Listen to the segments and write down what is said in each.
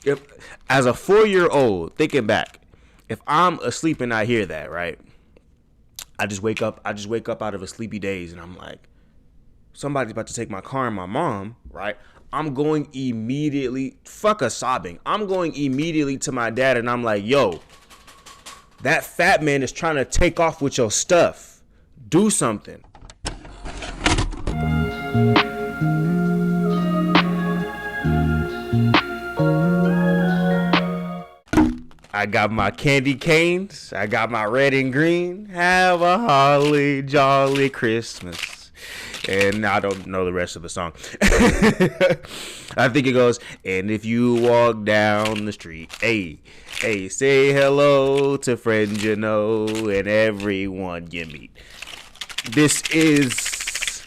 if as a 4-year-old thinking back, if I'm asleep and I hear that, right? I just wake up out of a sleepy daze and I'm like, somebody's about to take my car and my mom, right? I'm going immediately, fuck a sobbing. I'm going immediately to my dad and I'm like, yo, that fat man is trying to take off with your stuff. Do something. I got my candy canes. I got my red and green. Have a holly jolly Christmas. And I don't know the rest of the song. I think it goes, and if you walk down the street, hey, say hello to friends you know and everyone you meet. This is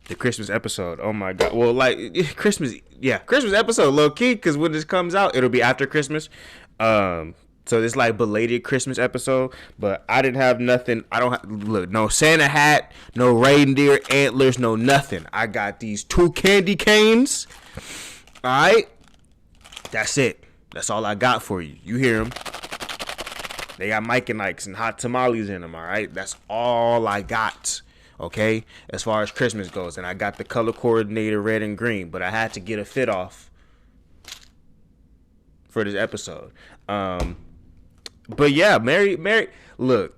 the Christmas episode. Oh my God. Well, like Christmas episode, low key, because when this comes out, it'll be after Christmas. So it's like belated Christmas episode, but I didn't have nothing. I don't have, look, no Santa hat, no reindeer antlers, no nothing. I got these 2 candy canes. All right. That's it. That's all I got for you. You hear them. They got Mike and Ike's and hot tamales in them. All right. That's all I got. Okay. As far as Christmas goes. And I got the color coordinated red and green, but I had to get a fit off for this episode. But yeah, Mary, look,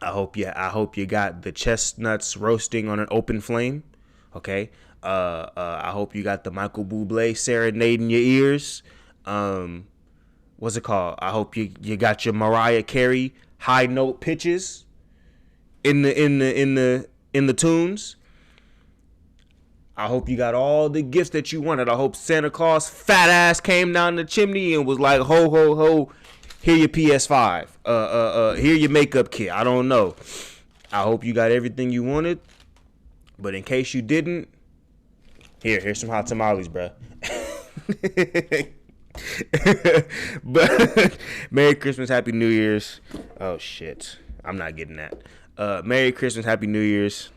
I hope you got the chestnuts roasting on an open flame. Okay. I hope you got the Michael Bublé serenade in your ears. What's it called? I hope you got your Mariah Carey high note pitches in the tunes. I hope you got all the gifts that you wanted. I hope Santa Claus fat ass came down the chimney and was like, ho, ho, ho, here your PS5. Here your makeup kit. I don't know. I hope you got everything you wanted. But in case you didn't, here's some hot tamales, bruh. But Merry Christmas, Happy New Year's. Oh, shit. I'm not getting that. Merry Christmas, Happy New Year's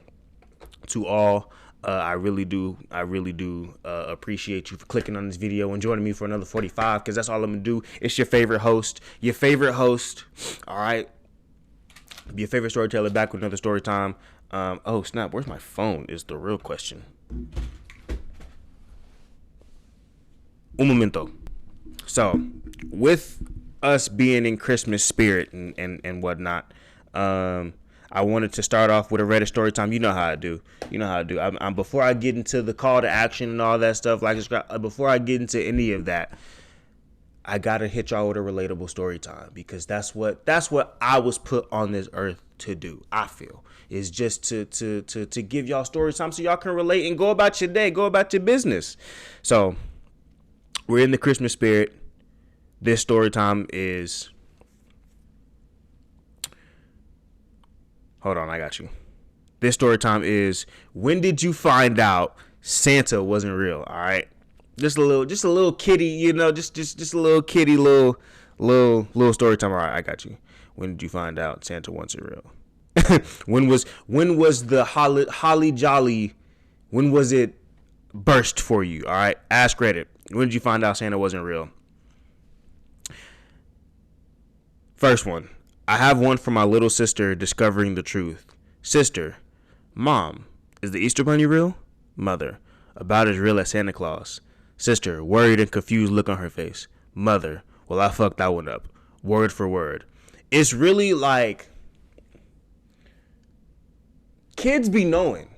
to all. I really do appreciate you for clicking on this video and joining me for another 45, because that's all I'm going to do. It's your favorite host. All right. Be your favorite storyteller, back with another story time. Oh, snap. Where's my phone is the real question. Un momento. So, with us being in Christmas spirit and whatnot, I wanted to start off with a Reddit story time. You know how I do. I'm before I get into the call to action and all that stuff, before I get into any of that, I gotta hit y'all with a relatable story time, because that's what I was put on this earth to do. I feel is just to give y'all story time so y'all can relate and go about your day, go about your business. So we're in the Christmas spirit. This story time is. Hold on, I got you. This story time is, when did you find out Santa wasn't real? All right, just a little kitty, just a little kitty, little story time. All right, I got you. When did you find out Santa wasn't real? when was the holly jolly? When was it burst for you? All right, ask Reddit. When did you find out Santa wasn't real? First one. I have one for my little sister discovering the truth. Sister, Mom, is the Easter Bunny real? Mother, about as real as Santa Claus. Sister, worried and confused look on her face. Mother, well, I fucked that one up. Word for word. It's really like, kids be knowing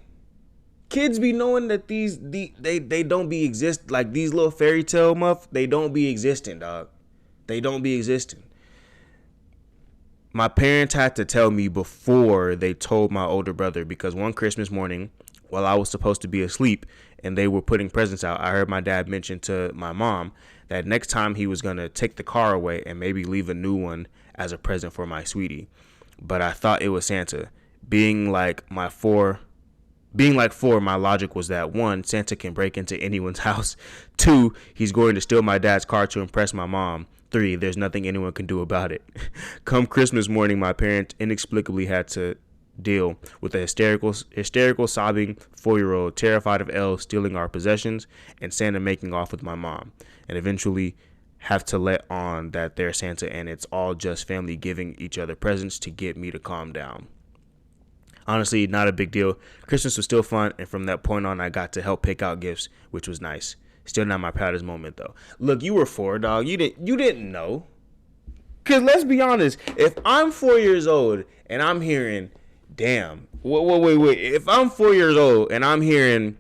that they don't be exist, like these little fairy tale muff, they don't be existing, dog. They don't be existing. My parents had to tell me before they told my older brother, because one Christmas morning, while I was supposed to be asleep and they were putting presents out, I heard my dad mention to my mom that next time he was going to take the car away and maybe leave a new one as a present for my sweetie. But I thought it was Santa. Being like four, my logic was that 1, Santa can break into anyone's house. 2, he's going to steal my dad's car to impress my mom. 3, there's nothing anyone can do about it. Come Christmas morning, my parents inexplicably had to deal with a hysterical sobbing 4-year-old terrified of elves stealing our possessions and Santa making off with my mom, and eventually have to let on that they're Santa and it's all just family giving each other presents to get me to calm down. Honestly, not a big deal. Christmas was still fun, and from that point on, I got to help pick out gifts, which was nice. Still not my proudest moment though. Look, you were 4, dog. You didn't know. Cause let's be honest, if I'm 4 years old and I'm hearing, damn, wait. If I'm 4 years old and I'm hearing,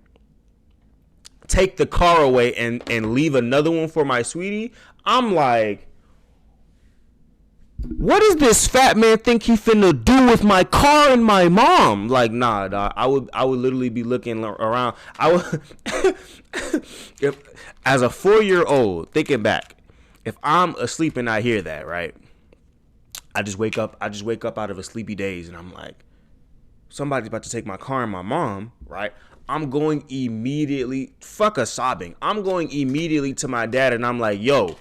take the car away and leave another one for my sweetie, I'm like, what does this fat man think he finna do with my car and my mom? Like, nah, dog. I would literally be looking around. I would, as a 4-year-old, thinking back, if I'm asleep and I hear that, right? I just wake up out of a sleepy daze and I'm like, somebody's about to take my car and my mom, right? I'm going immediately, fuck a sobbing. I'm going immediately to my dad and I'm like, yo,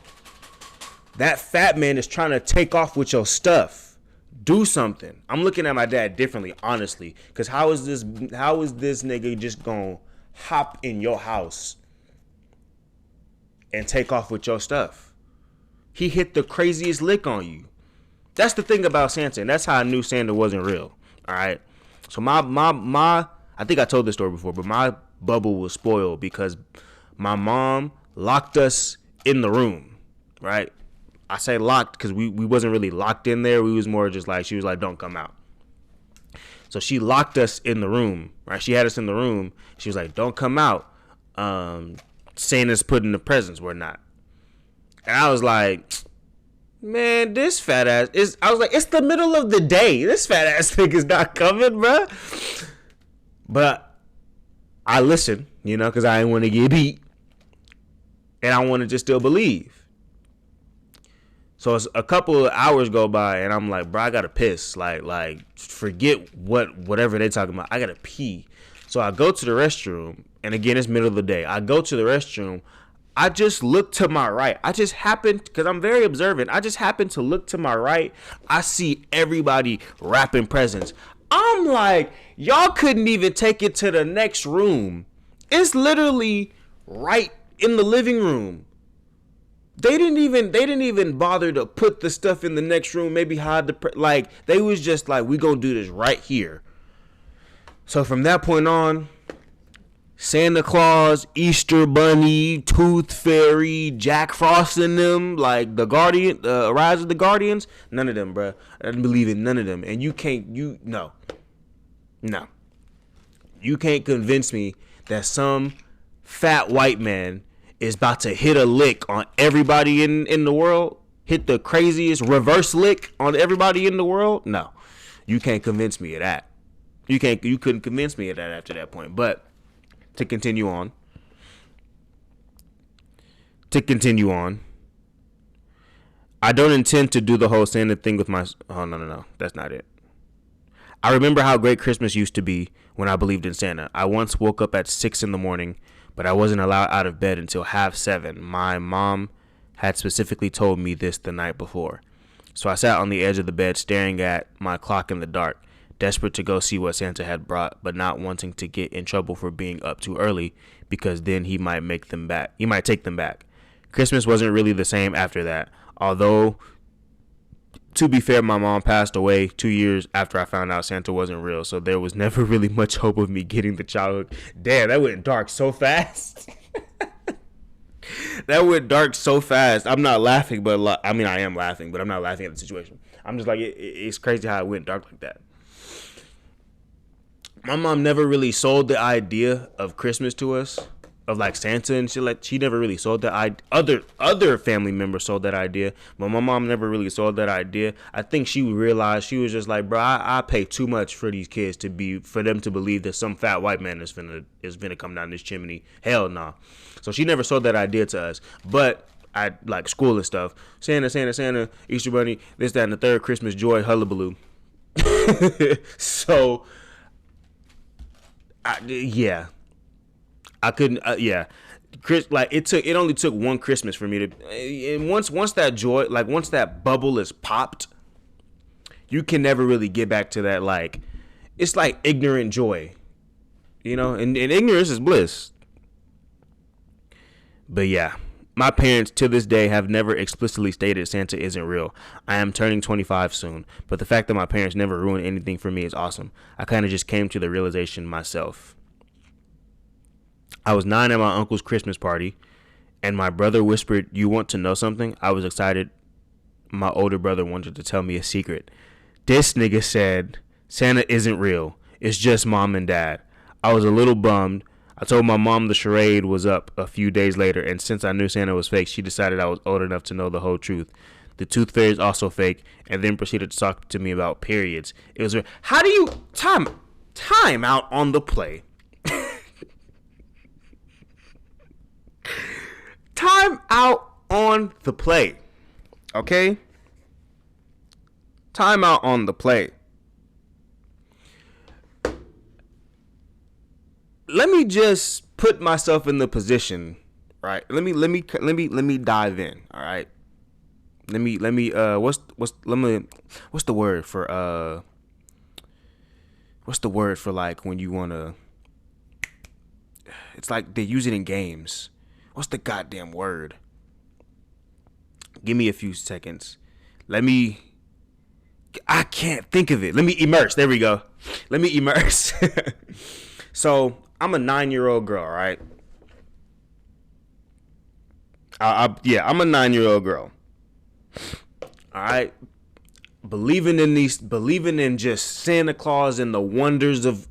that fat man is trying to take off with your stuff. Do something. I'm looking at my dad differently, honestly. Because how is this nigga just going to hop in your house and take off with your stuff? He hit the craziest lick on you. That's the thing about Santa. And that's how I knew Santa wasn't real. All right. So my I think I told this story before, but my bubble was spoiled because my mom locked us in the room, right? I say locked because we wasn't really locked in there. We was more just like, she was like, don't come out. So she locked us in the room, right? She had us in the room. She was like, don't come out. Santa's putting the presents, we're not. And I was like, man, this fat ass is, I was like, it's the middle of the day. This fat ass thing is not coming, bro. But I listened, because I didn't want to get beat. And I wanted to still believe. So a couple of hours go by and I'm like, bro, I gotta piss. Like forget whatever they talking about. I gotta pee. So I go to the restroom, and again, it's middle of the day. I go to the restroom. I just look to my right. I just happened, because I'm very observant, I just happened to look to my right. I see everybody wrapping presents. I'm like, y'all couldn't even take it to the next room. It's literally right in the living room. They didn't even bother to put the stuff in the next room, maybe hide the they was just like, we gonna do this right here. So from that point on, Santa Claus, Easter Bunny, Tooth Fairy, Jack Frost and them, like the Guardian, Rise of the Guardians, none of them, bro. I didn't believe in none of them. And no. You can't convince me that some fat white man is about to hit a lick on everybody in the world, hit the craziest reverse lick on everybody in the world. No, you can't convince me of that. You couldn't convince me of that after that point. But to continue on, I don't intend to do the whole Santa thing with my, oh no, that's not it. I remember how great Christmas used to be when I believed in Santa. I once woke up at 6 a.m, but I wasn't allowed out of bed until 6:30. My mom had specifically told me this the night before. So I sat on the edge of the bed staring at my clock in the dark, desperate to go see what Santa had brought, but not wanting to get in trouble for being up too early, because then he might take them back. Christmas wasn't really the same after that, although, to be fair, my mom passed away 2 years after I found out Santa wasn't real, so there was never really much hope of me getting the childhood. Damn, that went dark so fast. That went dark so fast. I'm not laughing, but I am laughing, but I'm not laughing at the situation. I'm just like, it's crazy how it went dark like that. My mom never really sold the idea of Christmas to us, of like Santa and shit. Like, she never really sold that idea. Other family members sold that idea, but my mom never really sold that idea. I think she realized, she was just like, bro, I pay too much for these kids for them to believe that some fat white man is finna come down this chimney. Hell nah. So she never sold that idea to us. But I like school and stuff. Santa, Easter Bunny, this, that, and the third, Christmas joy, hullabaloo. So, I couldn't. It only took one Christmas for me to. And once that joy, like once that bubble is popped, you can never really get back to that. Like, It's like ignorant joy, and ignorance is bliss. But yeah, my parents to this day have never explicitly stated Santa isn't real. I am turning 25 soon, but the fact that my parents never ruined anything for me is awesome. I kind of just came to the realization myself. I was 9 at my uncle's Christmas party, and my brother whispered, "You want to know something?" I was excited. My older brother wanted to tell me a secret. This nigga said, "Santa isn't real. It's just mom and dad." I was a little bummed. I told my mom the charade was up a few days later, and since I knew Santa was fake, she decided I was old enough to know the whole truth. The tooth fairy is also fake, and then proceeded to talk to me about periods. It was how do you time out on the play? Time out on the play. Okay? Time out on the play. Let me just put myself in the position, right? Let me dive in, all right? What's the word for like when you want to, it's like they use it in games. What's the goddamn word? Give me a few seconds. I can't think of it. Let me immerse. There we go. Let me immerse. So, I'm a 9-year-old girl, right? I'm a 9-year-old girl. All right. Believing in just Santa Claus and the wonders of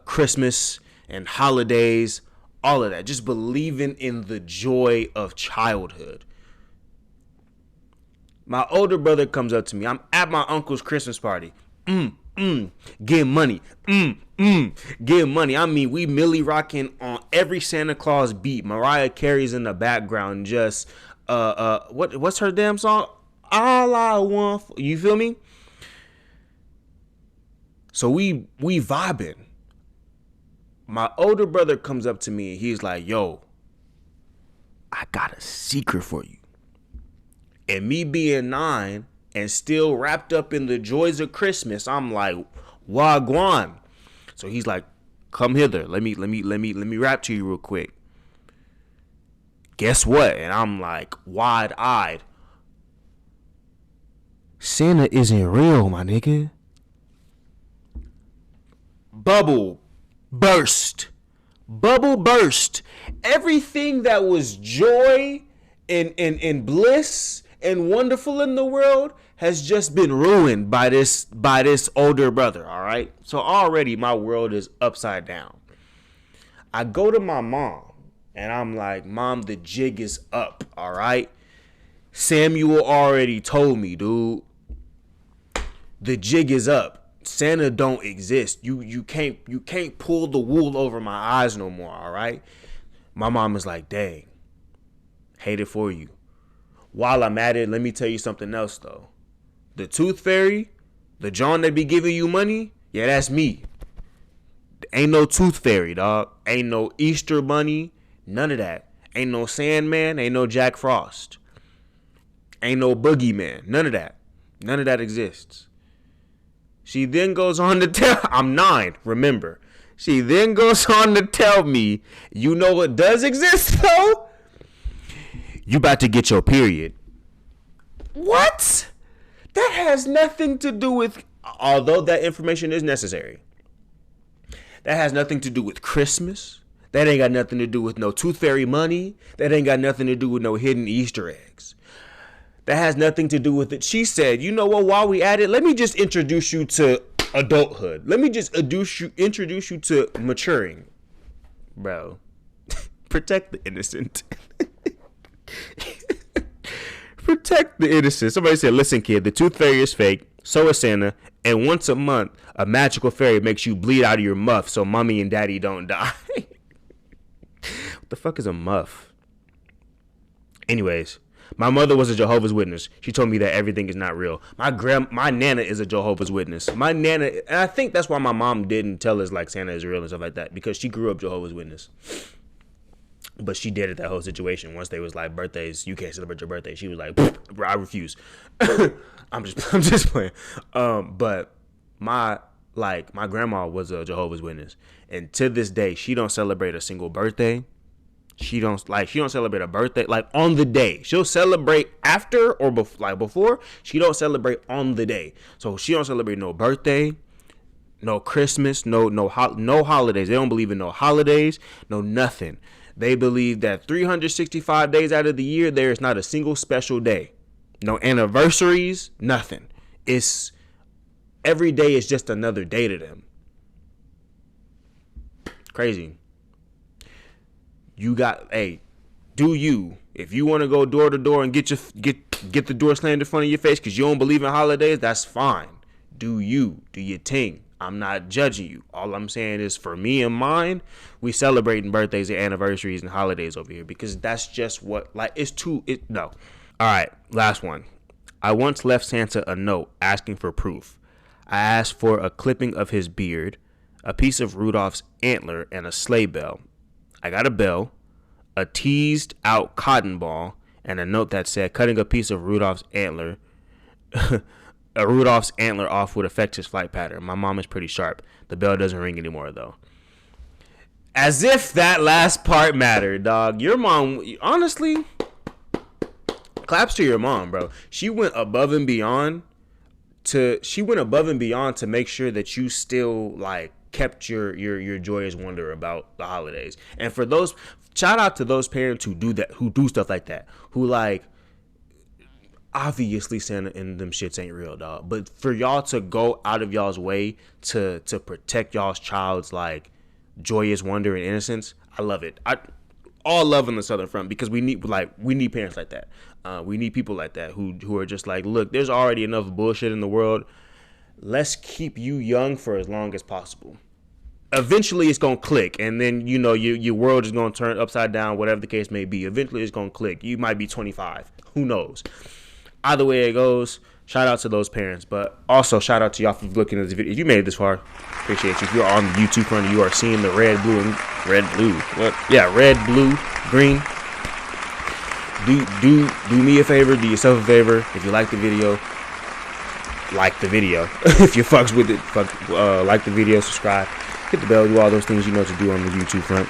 Christmas and holidays. All of that. Just believing in the joy of childhood. My older brother comes up to me. I'm at my uncle's Christmas party. Getting money. Getting money. I mean, we Millie rocking on every Santa Claus beat. Mariah Carey's in the background. Just, what's her damn song? All I want. You feel me? So we vibing. My older brother comes up to me and he's like, "Yo, I got a secret for you." And me being 9 and still wrapped up in the joys of Christmas, I'm like, "Wagwan." So he's like, "Come hither. Let me rap to you real quick." Guess what? And I'm like wide-eyed. Santa isn't real, my nigga. Bubble burst. Everything that was joy and bliss and wonderful in the world has just been ruined by this older brother, all right? So already my world is upside down. I go to my mom and I'm like, "Mom, the jig is up, all right? Samuel already told me, dude. The jig is up. Santa don't exist. You can't pull the wool over my eyes no more, all right?" My mom is like, "Dang. Hate it for you." While I'm at it, let me tell you something else though. The tooth fairy, the John that be giving you money, yeah, that's me. Ain't no tooth fairy, dog. Ain't no Easter bunny, none of that. Ain't no Sandman, ain't no Jack Frost. Ain't no boogeyman, none of that. None of that exists. She then goes on to tell, I'm 9, remember. She then goes on to tell me, you know what does exist though? You about to get your period. What? That has nothing to do with, although that information is necessary, that has nothing to do with Christmas. That ain't got nothing to do with no tooth fairy money. That ain't got nothing to do with no hidden Easter eggs. That has nothing to do with it. She said, you know what, while we at it, let me just introduce you to adulthood. Let me just introduce you to maturing. Bro, protect the innocent. Protect the innocent. Somebody said, "Listen, kid, the tooth fairy is fake. So is Santa. And once a month, a magical fairy makes you bleed out of your muff so mommy and daddy don't die." What the fuck is a muff? Anyways, my mother was a Jehovah's Witness. She told me that everything is not real. My nana is a Jehovah's Witness. My nana, and I think that's why my mom didn't tell us like Santa is real and stuff like that, because she grew up Jehovah's Witness. But she did it that whole situation. Once they was like, birthdays, you can't celebrate your birthday. She was like, I refuse. I'm just playing. But my grandma was a Jehovah's Witness, and to this day she don't celebrate a single birthday. She don't celebrate a birthday like on the day. She'll celebrate after or before. She don't celebrate on the day. So she don't celebrate no birthday, no Christmas, no holidays. They don't believe in no holidays, no nothing. They believe that 365 days out of the year there is not a single special day. No anniversaries, nothing. It's every day is just another day to them. Crazy. You got, hey, do you? If you want to go door to door and get the door slammed in front of your face because you don't believe in holidays, that's fine. Do you? Do your thing. I'm not judging you. All I'm saying is for me and mine, we celebrating birthdays and anniversaries and holidays over here because that's just what, no. All right, last one. I once left Santa a note asking for proof. I asked for a clipping of his beard, a piece of Rudolph's antler, and a sleigh bell. I got a bell, a teased out cotton ball, and a note that said cutting a piece of Rudolph's antler off would affect his flight pattern. My mom is pretty sharp. The bell doesn't ring anymore though. As if that last part mattered, dog. Your mom, honestly, claps to your mom, bro. She went above and beyond to make sure that you still like kept your joyous wonder about the holidays. And for those, shout out to those parents who do stuff like that, who like, obviously Santa and them shits ain't real, dog, but for y'all to go out of y'all's way to protect y'all's child's like joyous wonder and innocence, I love it. All love on the Southern Front because we need parents like that. We need people like that who are just like, look, there's already enough bullshit in the world. Let's keep you young for as long as possible. Eventually it's gonna click, and then your world is gonna turn upside down, whatever the case may be. Eventually it's gonna click. You might be 25, who knows. Either way it goes, shout out to those parents, but also shout out to y'all for looking at this video. If you made it this far, appreciate you. If you're on the YouTube front, you are seeing the red, blue, green. Do me a favor, do yourself a favor. If you like the video, like the video. If you fucks with it, like the video, subscribe, hit the bell, do all those things you know to do on the YouTube front.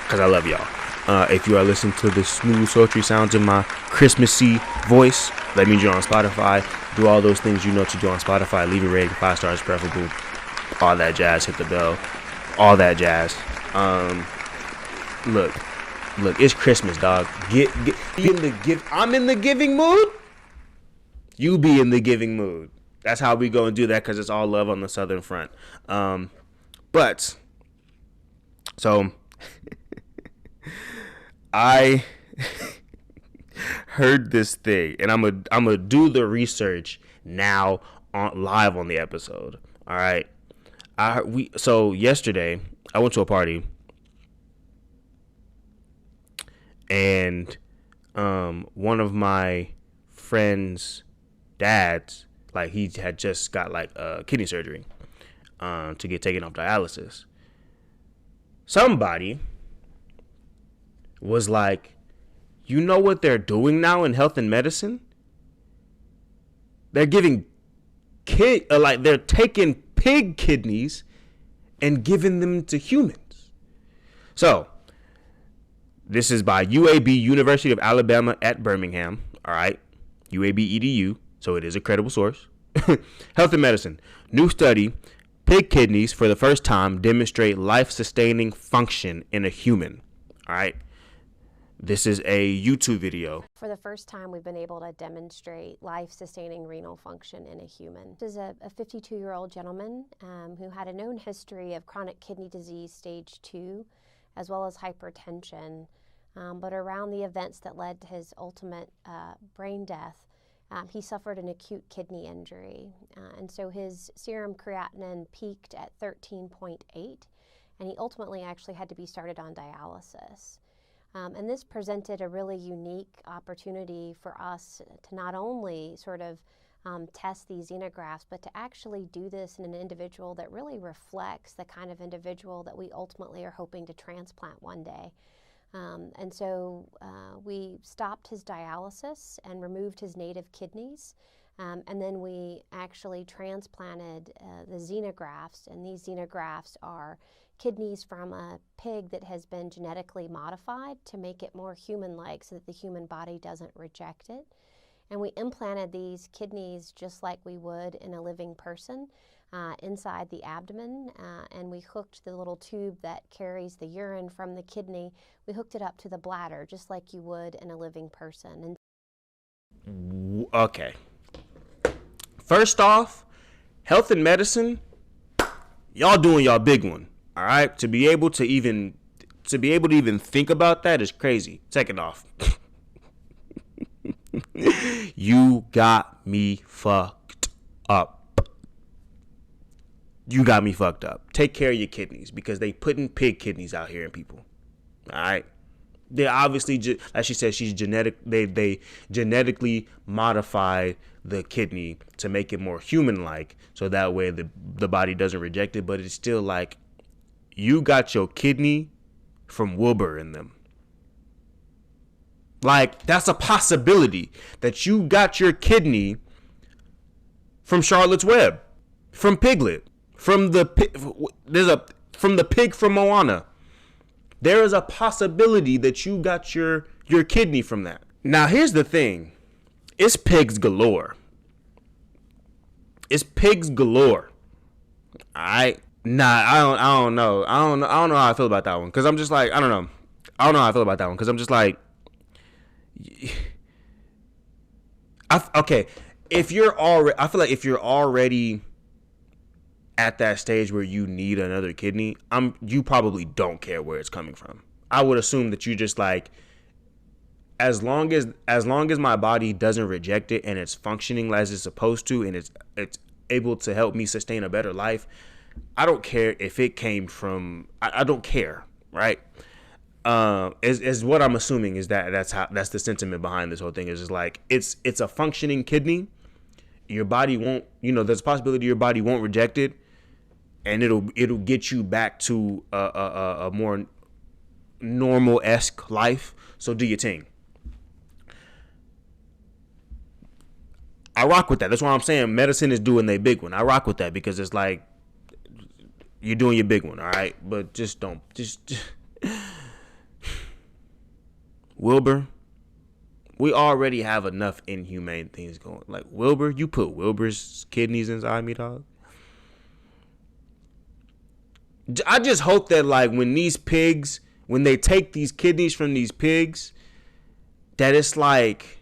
Cause I love y'all. If you are listening to the smooth sultry sounds of my Christmassy voice, that means you're on Spotify. Do all those things you know to do on Spotify. Leave a rating, 5 stars preferable. All that jazz. Hit the bell. All that jazz. Look, it's Christmas, dog. Be in the give. I'm in the giving mood. You be in the giving mood. That's how we go and do that because it's all love on the Southern Front. But so I heard this thing, and I'm gonna do the research now live on the episode. All right. So yesterday I went to a party, and one of my friends' dads, like, he had just got like kidney surgery to get taken off dialysis. Somebody was like, you know what they're doing now in health and medicine? They're giving they're taking pig kidneys and giving them to humans. So this is by UAB, University of Alabama at Birmingham. All right, UAB EDU. So it is a credible source. Health and medicine. New study. Pig kidneys for the first time demonstrate life-sustaining function in a human. All right. This is a YouTube video. For the first time, we've been able to demonstrate life-sustaining renal function in a human. This is a 52-year-old gentleman who had a known history of chronic kidney disease stage 2, as well as hypertension. But around the events that led to his ultimate brain death, he suffered an acute kidney injury. And so his serum creatinine peaked at 13.8, and he ultimately actually had to be started on dialysis. And this presented a really unique opportunity for us to not only sort of test these xenografts, but to actually do this in an individual that really reflects the kind of individual that we ultimately are hoping to transplant one day. And so we stopped his dialysis and removed his native kidneys. And then we actually transplanted the xenografts, and these xenografts are kidneys from a pig that has been genetically modified to make it more human-like so that the human body doesn't reject it. And we implanted these kidneys just like we would in a living person inside the abdomen, and we hooked the little tube that carries the urine from the kidney, we hooked it up to the bladder just like you would in a living person. Okay. First off, health and medicine, y'all doing y'all big one. All right, to be able to even think about that is crazy. Second off, you got me fucked up. You got me fucked up. Take care of your kidneys, because they putting pig kidneys out here in people. All right, they obviously, like she said, they genetically modified the kidney to make it more human-like, so that way the body doesn't reject it. But it's still like, you got your kidney from Wilbur in them. Like, that's a possibility that you got your kidney from Charlotte's Web, from Piglet, from the pig from Moana. There is a possibility that you got your kidney from that. Now, here's the thing. It's pigs galore. It's pigs galore. All right. Nah, I don't know. I don't know how I feel about that one, because I'm just like, I don't know how I feel about that one, because I'm just like, okay, I feel like if you're already at that stage where you need another kidney, you probably don't care where it's coming from. I would assume that you just like, as long as my body doesn't reject it and it's functioning as it's supposed to, and it's able to help me sustain a better life, I don't care if it came from, I don't care, right? Is what I'm assuming is that's the sentiment behind this whole thing. Is just like, it's a functioning kidney. Your body won't, there's a possibility your body won't reject it, and it'll get you back to a more normal-esque life. So do your thing. I rock with that. That's why I'm saying medicine is doing their big one. I rock with that, because it's like, you're doing your big one, all right? But just Wilbur, we already have enough inhumane things going. Like, Wilbur, you put Wilbur's kidneys inside me, dog. I just hope that, like, when they take these kidneys from these pigs, that it's like,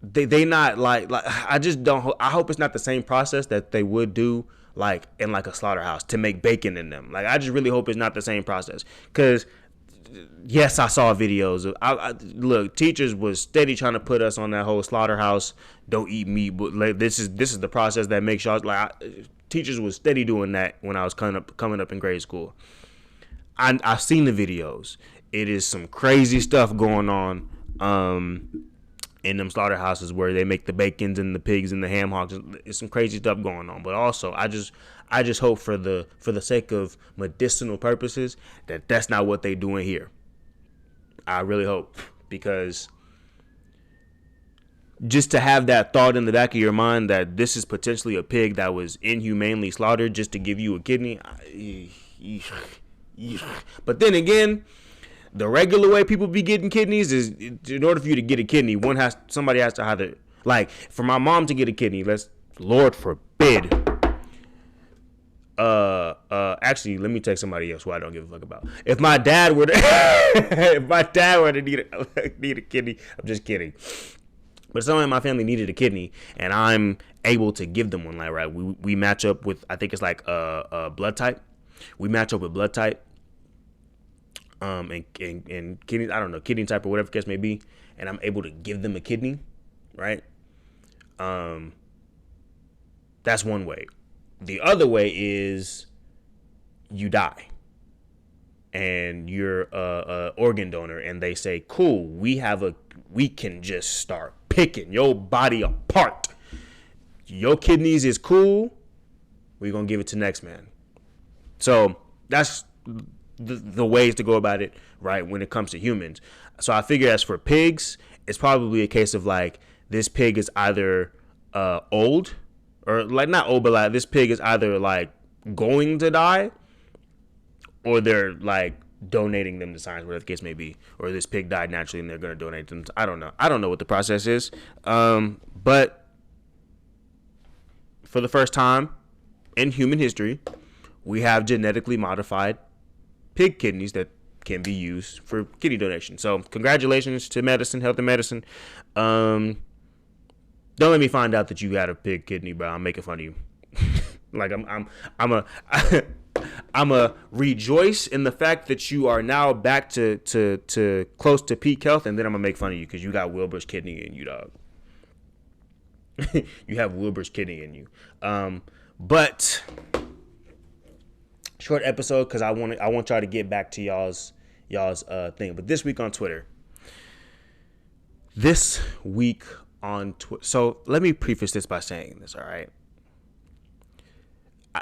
they not like I just don't. I hope it's not the same process that they would do like in like a slaughterhouse to make bacon in them. Like, I just really hope it's not the same process, because yes, I saw videos of look, teachers was steady trying to put us on that whole slaughterhouse, don't eat meat, but like, this is the process that makes y'all like. Teachers was steady doing that when I was coming up in grade school. I've seen the videos. It is some crazy stuff going on in them slaughterhouses where they make the bacons and the pigs and the ham hocks. It's some crazy stuff going on. But also, I just hope for the sake of medicinal purposes that that's not what they doing here. I really hope, because just to have that thought in the back of your mind that this is potentially a pig that was inhumanely slaughtered just to give you a kidney. But then again, the regular way people be getting kidneys is, in order for you to get a kidney, somebody has to either, like, for my mom to get a kidney, Lord forbid. Actually, let me take somebody else who I don't give a fuck about. If my dad were to need a kidney, I'm just kidding. But if someone in my family needed a kidney and I'm able to give them one, like, right, we match up with, I think it's like a blood type. We match up with blood type. And kidney, I don't know, kidney type or whatever the case may be, and I'm able to give them a kidney, right? That's one way. The other way is you die and you're a organ donor, and they say, cool, we can just start picking your body apart. Your kidneys is cool. We're going to give it to next man. So that's the ways to go about it, right, when it comes to humans. So I figure as for pigs, it's probably a case of like this pig is either old, or like not old, but like this pig is either like going to die, or they're like donating them to science, whatever the case may be, or this pig died naturally and they're going to donate them. I don't know what the process is. But for the first time in human history, we have genetically modified pig kidneys that can be used for kidney donation. So congratulations to health and medicine. Don't let me find out that you got a pig kidney, bro. I'm making fun of you. Like I'm a rejoice in the fact that you are now back to close to peak health, and then I'm gonna make fun of you because you got Wilbur's kidney in you, dog. You have Wilbur's kidney in you. But short episode because I want y'all to get back to y'all's thing. But this week on Twitter. So let me preface this by saying this, all right?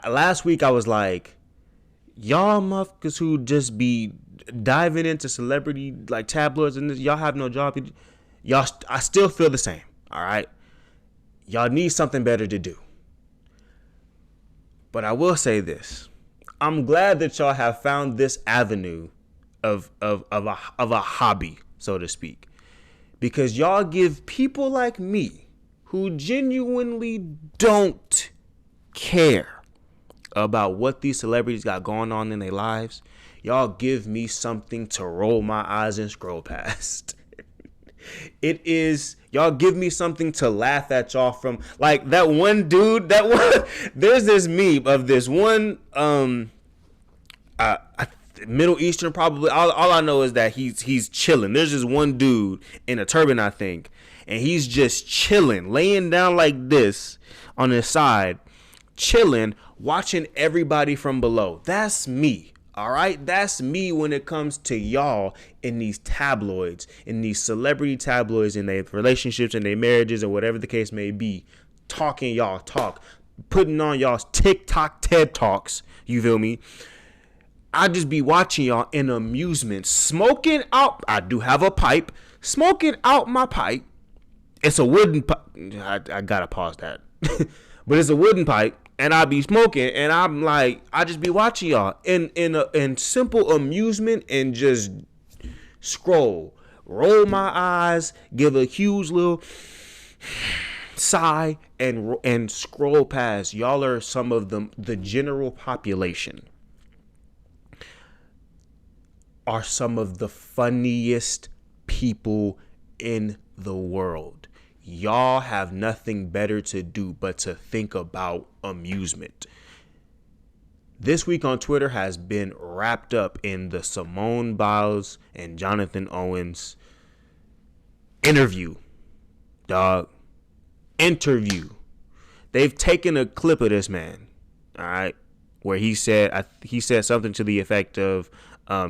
Last week I was like, y'all motherfuckers who just be diving into celebrity like tabloids and this, y'all have no job. I still feel the same, all right? Y'all need something better to do. But I will say this. I'm glad that y'all have found this avenue of a hobby, so to speak. Because y'all give people like me who genuinely don't care about what these celebrities got going on in their lives, y'all give me something to roll my eyes and scroll past. Y'all give me something to laugh at y'all from. Like that one dude, there's this meme of this one, Middle Eastern probably. All I know is that he's chilling. There's this one dude in a turban, I think, and he's just chilling, laying down like this on his side, chilling, watching everybody from below. That's me. All right, that's me when it comes to y'all in these tabloids, in these celebrity tabloids, in their relationships and their marriages or whatever the case may be, talking y'all talk, putting on y'all's TikTok TED Talks. You feel me? I just be watching y'all in amusement, smoking out. I do have a pipe, smoking out my pipe. It's a wooden pipe. I gotta pause that, but it's a wooden pipe. And I be smoking, and I'm like, I just be watching y'all in simple amusement and just scroll, roll my eyes, give a huge little sigh, and scroll past. Y'all are some of the general population are some of the funniest people in the world. Y'all have nothing better to do but to think about amusement. This week on Twitter has been wrapped up in the Simone Biles and Jonathan Owens interview. Dog. Interview. They've taken a clip of this man, all right, where he said something to the effect of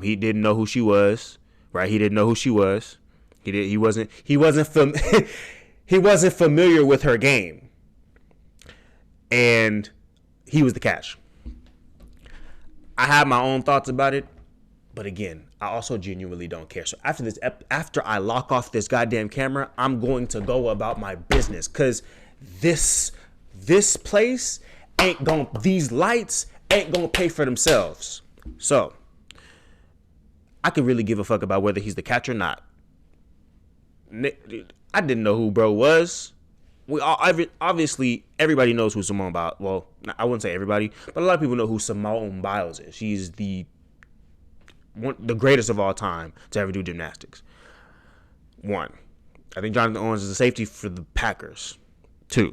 he didn't know who she was, right? He didn't know who she was. He wasn't he wasn't familiar with her game. And he was the catch. I have my own thoughts about it. But again, I also genuinely don't care. So after I lock off this goddamn camera, I'm going to go about my business. Because this place these lights ain't going to pay for themselves. So I could really give a fuck about whether he's the catch or not. I didn't know who bro was. Obviously everybody knows who Simone Biles. Well, I wouldn't say everybody, but a lot of people know who Simone Biles is. She's the greatest of all time to ever do gymnastics. 1, I think Jonathan Owens is a safety for the Packers. 2,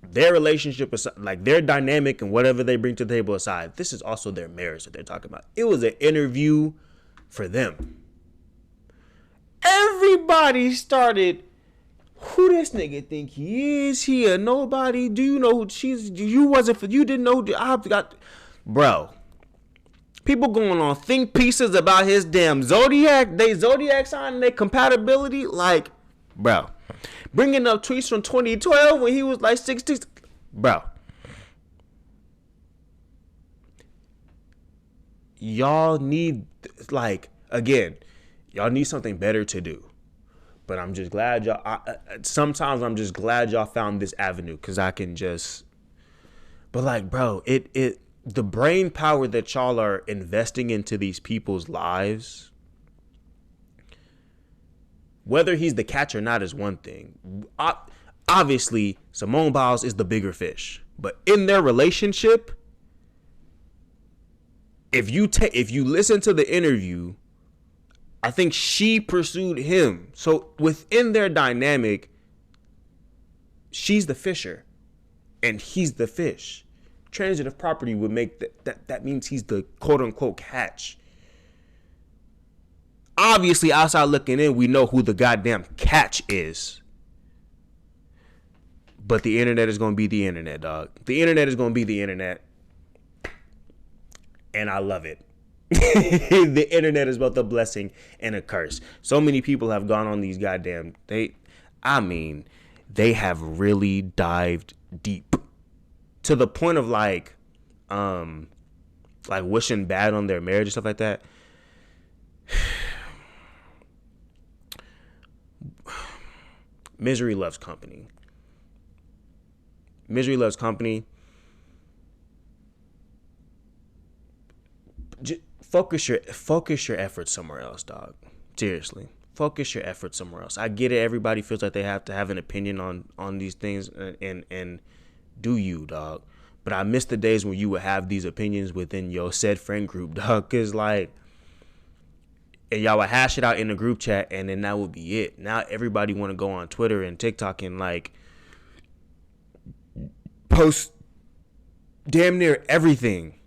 their relationship, like their dynamic and whatever they bring to the table aside, this is also their marriage that they're talking about. It was an interview for them. Everybody started, who this nigga think he is? He a nobody? Do you know who she's? You didn't know who I've got, bro. People going on think pieces about his damn zodiac sign and their compatibility, like, bro. Bringing up tweets from 2012 when he was like 16, bro. Y'all need, like, again, y'all need something better to do. But I'm just glad y'all. Sometimes I'm just glad y'all found this avenue because I can just. But like, bro, the brain power that y'all are investing into these people's lives, whether he's the catch or not, is one thing. Obviously, Simone Biles is the bigger fish, but in their relationship, if you listen to the interview, I think she pursued him. So within their dynamic, she's the fisher and he's the fish. Transitive property would make that means he's the quote unquote catch. Obviously, outside looking in, we know who the goddamn catch is. But the internet is going to be the internet, dog. The internet is going to be the internet. And I love it. The internet is both a blessing and a curse. So many people have gone on these goddamn they have really dived deep to the point of like wishing bad on their marriage and stuff like that. Misery loves company. Misery loves company. Focus your efforts somewhere else, dog. Seriously, focus your efforts somewhere else. I get it. Everybody feels like they have to have an opinion on these things, and do you, dog? But I miss the days when you would have these opinions within your said friend group, dog. Cause like, and y'all would hash it out in the group chat, and then that would be it. Now everybody want to go on Twitter and TikTok and like post damn near everything.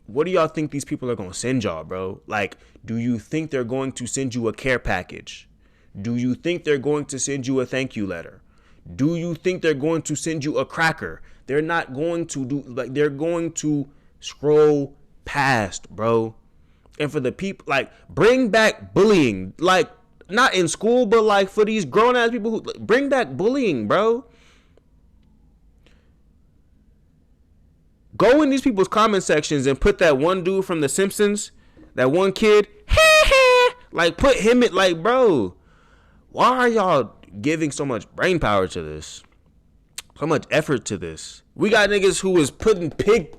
What do y'all think these people are going to send y'all, bro? Like, do you think they're going to send you a care package? Do you think they're going to send you a thank you letter? Do you think they're going to send you a cracker? They're not going to they're going to scroll past, bro. And for the people, like, bring back bullying. Like, not in school, but like for these grown ass people who bring back bullying, bro. Go in these people's comment sections and put that one dude from The Simpsons, that one kid, like put him in, like, bro, why are y'all giving so much brain power to this? So much effort to this. We got niggas who is putting pig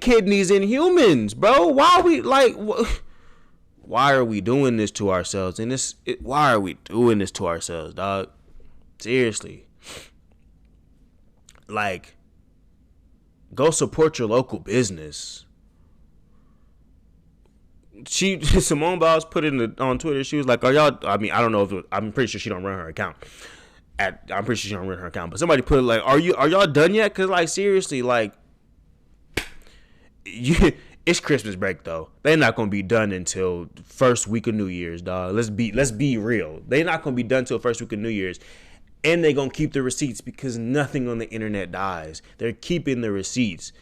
kidneys in humans, bro. Why are we doing this to ourselves? And why are we doing this to ourselves, dog? Seriously. Like, go support your local business. Simone Biles put it on Twitter. She was like, "Are y'all?" I mean, I don't know if I'm pretty sure she don't run her account. I'm pretty sure she don't run her account. But somebody put it like, "Are y'all done yet?" Because like seriously, like, it's Christmas break though. They're not gonna be done until first week of New Year's, dog. Let's be real. They're not gonna be done till first week of New Year's. And they're going to keep the receipts because nothing on the internet dies. They're keeping the receipts.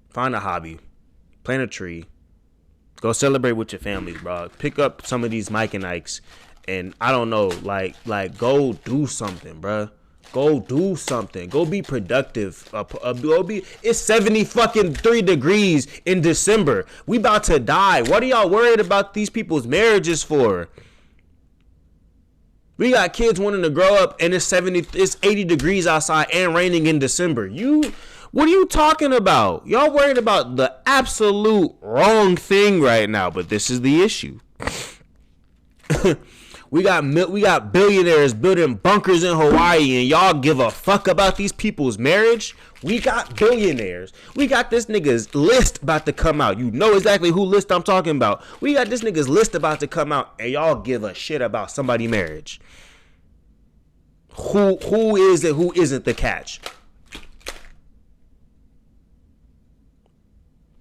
Find a hobby. Plant a tree. Go celebrate with your families, bro. Pick up some of these Mike and Ikes. And I don't know, like go do something, bro. Go do something. Go be productive. It's 70 fucking 3 degrees in December. We about to die. What are y'all worried about these people's marriages for? We got kids wanting to grow up and it's 80 degrees outside and raining in December. What are you talking about? Y'all worried about the absolute wrong thing right now, but this is the issue. We got billionaires building bunkers in Hawaii, and y'all give a fuck about these people's marriage? We got billionaires. We got this nigga's list about to come out. You know exactly who list I'm talking about. We got this nigga's list about to come out, and y'all give a shit about somebody's marriage. Who is it? Who isn't the catch?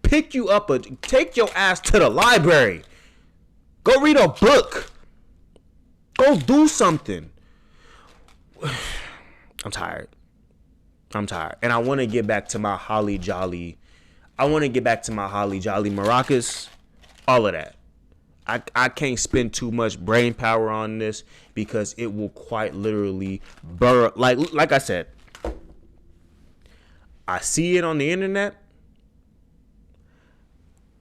Take your ass to the library. Go read a book. Go do something. I'm tired. And I want to get back to my holly jolly. Maracas. All of that. I can't spend too much brain power on this because it will quite literally burrow. Like I said, I see it on the internet.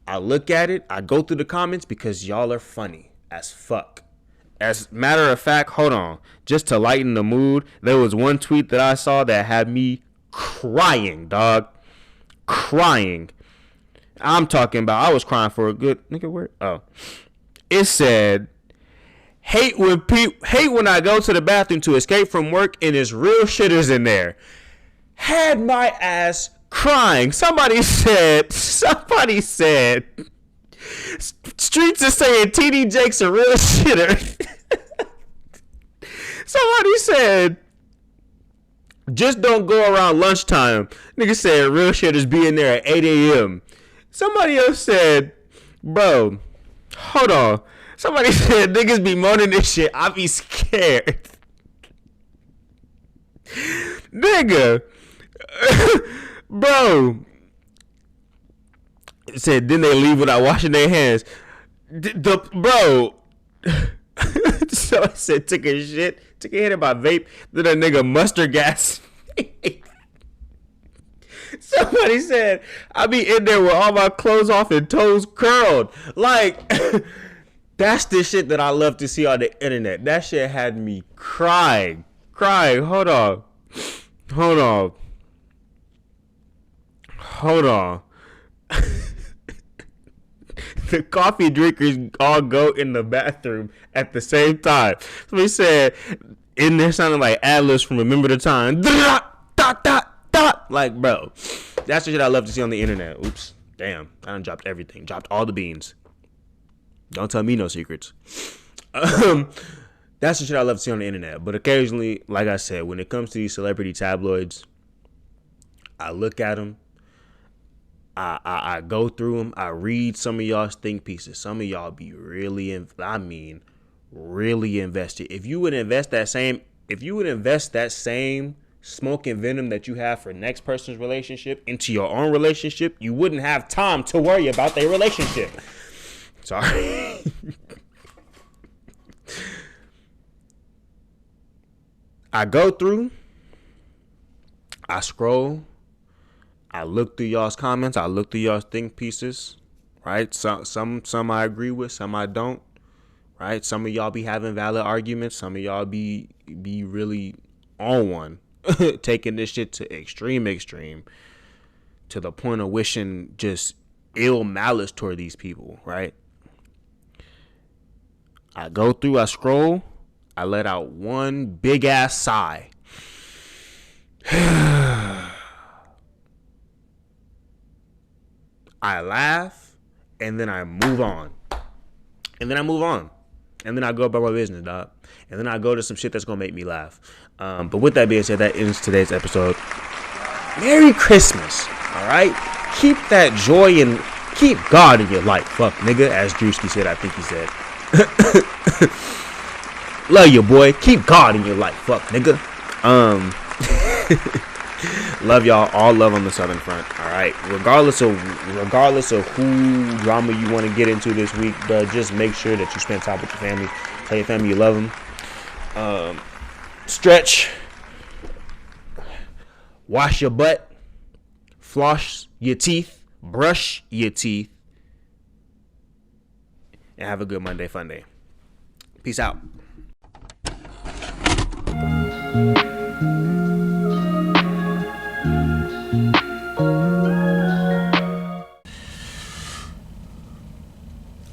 I look at it. I go through the comments because y'all are funny as fuck. As a matter of fact, hold on. Just to lighten the mood, there was one tweet that I saw that had me crying, dog. Crying. I'm talking about, I was crying for a good, nigga, where? Oh. It said, hate when I go to the bathroom to escape from work and there's real shitters in there. Had my ass crying. Somebody said, Streets is saying TD Jake's a real shitter. Somebody said, just don't go around lunchtime. Nigga said real shitters be in there at 8 a.m. Somebody else said, bro, hold on. Somebody said niggas be moaning this shit. I be scared. Nigga. Bro. Said then they leave without washing their hands. Bro. So I said took a hit of my vape. Then a nigga mustard gas. Somebody said I be in there with all my clothes off and toes curled. Like, that's the shit that I love to see on the internet. That shit had me crying. Hold on. The coffee drinkers all go in the bathroom at the same time. Somebody said, in there sounding like Atlas from Remember the Time. Like, bro, that's the shit I love to see on the internet. Oops, damn, I done dropped everything. Dropped all the beans. Don't tell me no secrets. That's the shit I love to see on the internet. But occasionally, like I said, when it comes to these celebrity tabloids, I look at them. I go through them. I read some of y'all's think pieces. Some of y'all be really invested. If you would invest that same smoke and venom that you have for next person's relationship into your own relationship, you wouldn't have time to worry about their relationship. Sorry. I go through, I scroll, I look through y'all's comments, I look through y'all's think pieces, right? Some I agree with, some I don't, right? Some of y'all be having valid arguments, some of y'all be really on one, taking this shit to extreme, to the point of wishing just ill malice toward these people, right? I go through, I scroll, I let out one big ass sigh. I laugh, and then I move on. And then I go about my business, dog. And then I go to some shit that's going to make me laugh. But with that being said, that ends today's episode. Merry Christmas, all right? Keep that joy and keep God in your life. Fuck, nigga, as Drewski said, I think he said. Love you, boy. Keep God in your life. Fuck, nigga. Love y'all. All love on the Southern Front. All right. Regardless of who drama you want to get into this week, bro, just make sure that you spend time with your family. Tell your family you love them. Stretch. Wash your butt. Floss your teeth. Brush your teeth. And have a good Monday Fun Day. Peace out.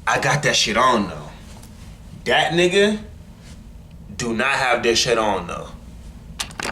I got that shit on though. That nigga do not have that shit on though.